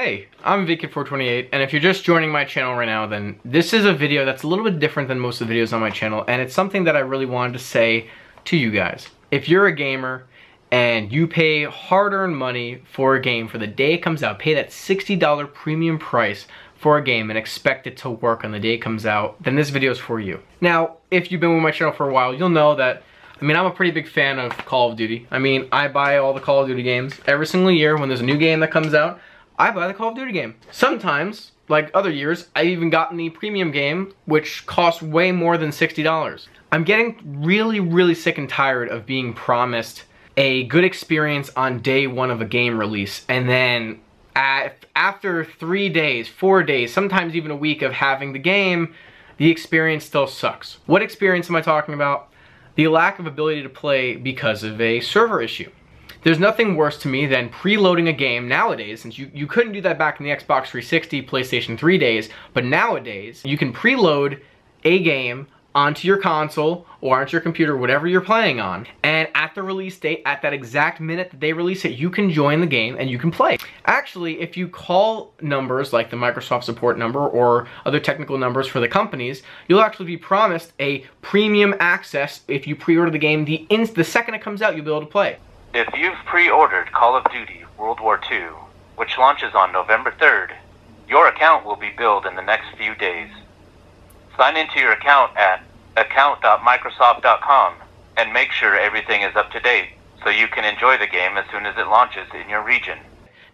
Hey, I'm cOD WW2, and if you're just joining my channel right now, then this is a video that's a little bit different than most of the videos on my channel, and it's something that I really wanted to say to you guys. If you're a gamer and you pay hard-earned money for a game for the day it comes out, pay that $60 premium price for a game and expect it to work on the day it comes out, then this video is for you. Now, if you've been with my channel for a while, you'll know that I'm a pretty big fan of Call of Duty. I buy all the Call of Duty games. Every single year when there's a new game that comes out, I buy the Call of Duty game. Sometimes, like other years, I even gotten the premium game, which costs way more than $60. I'm getting really sick and tired of being promised a good experience on day one of a game release, and then after 3 days, 4 days, sometimes even a week of having the game, the experience still sucks. What experience am I talking about? The lack of ability to play because of a server issue. There's nothing worse to me than preloading a game nowadays, since you couldn't do that back in the Xbox 360, PlayStation 3 days, but nowadays you can preload a game onto your console or onto your computer, whatever you're playing on, and at the release date, at that exact minute that they release it, you can join the game and you can play. Actually, if you call numbers like the Microsoft support number or other technical numbers for the companies, you'll actually be promised a premium access if you pre-order the game the second it comes out, you'll be able to play. If you've pre-ordered Call of Duty World War II, which launches on November 3rd, your account will be billed in the next few days. Sign into your account at account.microsoft.com and make sure everything is up to date so you can enjoy the game as soon as it launches in your region.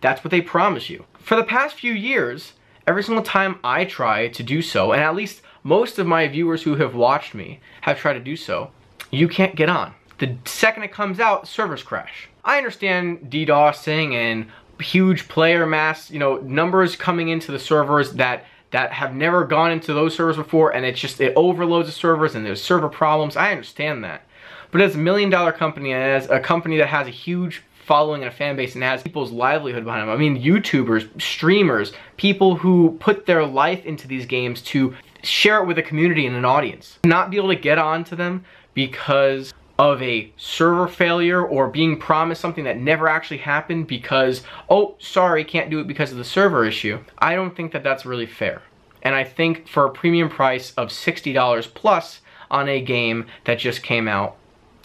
That's what they promise you. For the past few years, every single time I try to do so, and at least most of my viewers who have watched me have tried to do so, you can't get on. The second it comes out, servers crash. I understand DDoSing and huge player mass, numbers coming into the servers that have never gone into those servers before, and it overloads the servers and there's server problems. I understand that. But as a $1 million company, and as a company that has a huge following and a fan base and has people's livelihood behind them, YouTubers, streamers, people who put their life into these games to share it with a community and an audience. Not be able to get onto them because of a server failure or being promised something that never actually happened because, oh, sorry, can't do it because of the server issue. I don't think that that's really fair. And I think for a premium price of $60 plus on a game that just came out,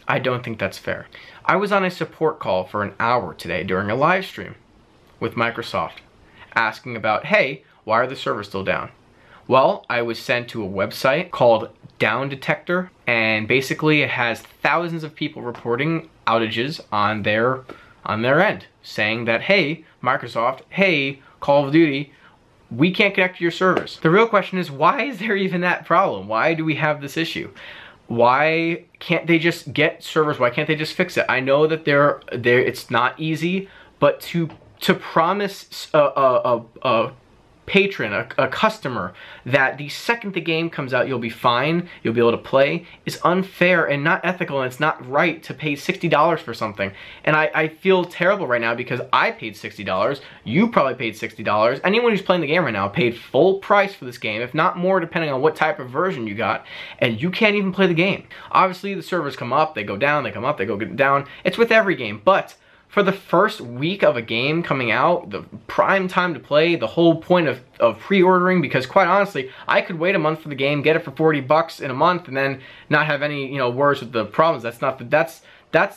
I don't think that's fair. I was on a support call for an hour today during a live stream with Microsoft asking about, hey, why are the servers still down? Well, I was sent to a website called Down Detector, and basically it has thousands of people reporting outages on their end, saying that, hey, Microsoft, hey, Call of Duty, we can't connect to your servers. The real question is, why is there even that problem? Why do we have this issue? Why can't they just get servers? Why can't they just fix it? I know that it's not easy, but to promise a patron, a customer, that the second the game comes out you'll be fine, you'll be able to play, is unfair and not ethical, and it's not right to pay $60 for something. And I feel terrible right now because I paid $60, you probably paid $60, anyone who's playing the game right now paid full price for this game, if not more depending on what type of version you got, and you can't even play the game. Obviously the servers come up, they go down, they come up, they go down. It's with every game, but for the first week of a game coming out, the prime time to play, the whole point of pre-ordering, because quite honestly, I could wait a month for the game, get it for 40 bucks in a month, and then not have any, worries with the problems. That's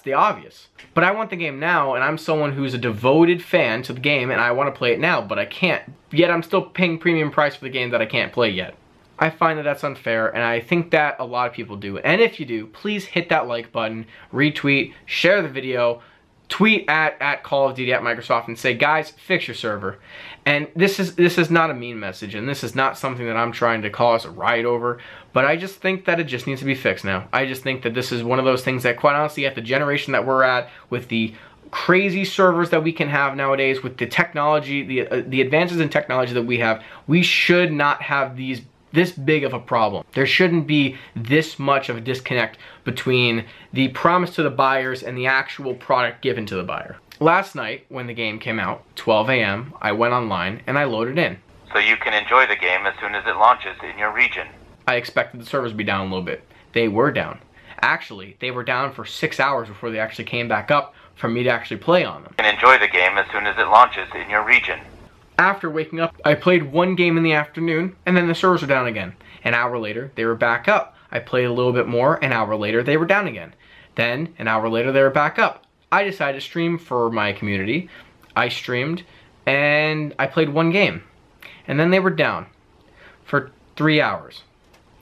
the obvious. But I want the game now, and I'm someone who's a devoted fan to the game, and I want to play it now, but I can't. Yet I'm still paying premium price for the game that I can't play yet. I find that that's unfair, and I think that a lot of people do. And if you do, please hit that like button, retweet, share the video, tweet at Call of Duty at Microsoft and say, guys, fix your server. And this is not a mean message, and this is not something that I'm trying to cause a riot over, but I just think that it just needs to be fixed now. I just think that this is one of those things that, quite honestly, at the generation that we're at, with the crazy servers that we can have nowadays, with the technology, the advances in technology that we have, we should not have this big of a problem. There shouldn't be this much of a disconnect between the promise to the buyers and the actual product given to the buyer. Last night, when the game came out, 12 a.m., I went online and I loaded in. So you can enjoy the game as soon as it launches in your region. I expected the servers to be down a little bit. They were down. Actually, they were down for 6 hours before they actually came back up for me to actually play on them. You can enjoy the game as soon as it launches in your region. After waking up, I played one game in the afternoon, and then the servers were down again. An hour later, they were back up. I played a little bit more, an hour later, they were down again. Then, an hour later, they were back up. I decided to stream for my community. I streamed, and I played one game. And then they were down for 3 hours.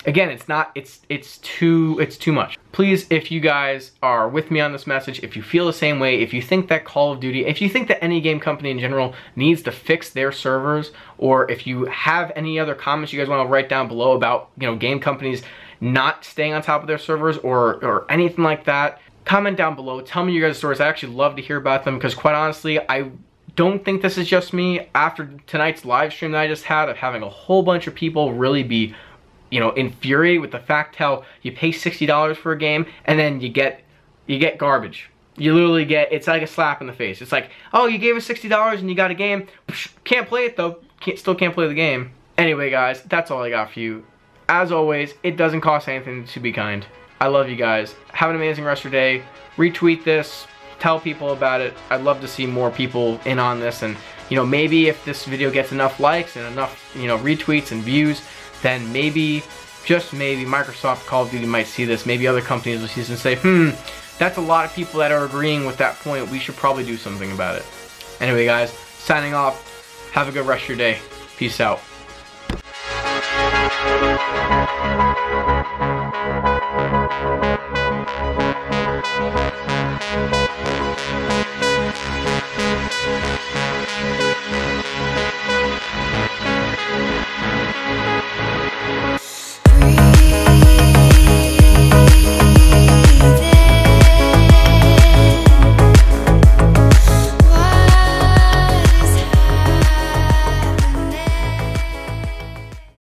Again, it's too much. Please, if you guys are with me on this message, if you feel the same way, if you think that Call of Duty, if you think that any game company in general needs to fix their servers, or if you have any other comments you guys want to write down below about, you know, game companies not staying on top of their servers or anything like that, comment down below. Tell me your guys' stories. I actually love to hear about them, because quite honestly, I don't think this is just me. After tonight's live stream that I just had of having a whole bunch of people really be, you know, infuriated with the fact how you pay $60 for a game and then you get garbage. You literally get, it's like a slap in the face. It's like, oh, you gave us $60 and you got a game. Can't play it though. Still can't play the game. Anyway, guys, that's all I got for you. As always, it doesn't cost anything to be kind. I love you guys. Have an amazing rest of your day. Retweet this. Tell people about it. I'd love to see more people in on this, and you know, maybe if this video gets enough likes and enough, you know, retweets and views, then maybe, just maybe, Microsoft Call of Duty might see this. Maybe other companies will see this and say, that's a lot of people that are agreeing with that point. We should probably do something about it. Anyway, guys, signing off. Have a good rest of your day. Peace out.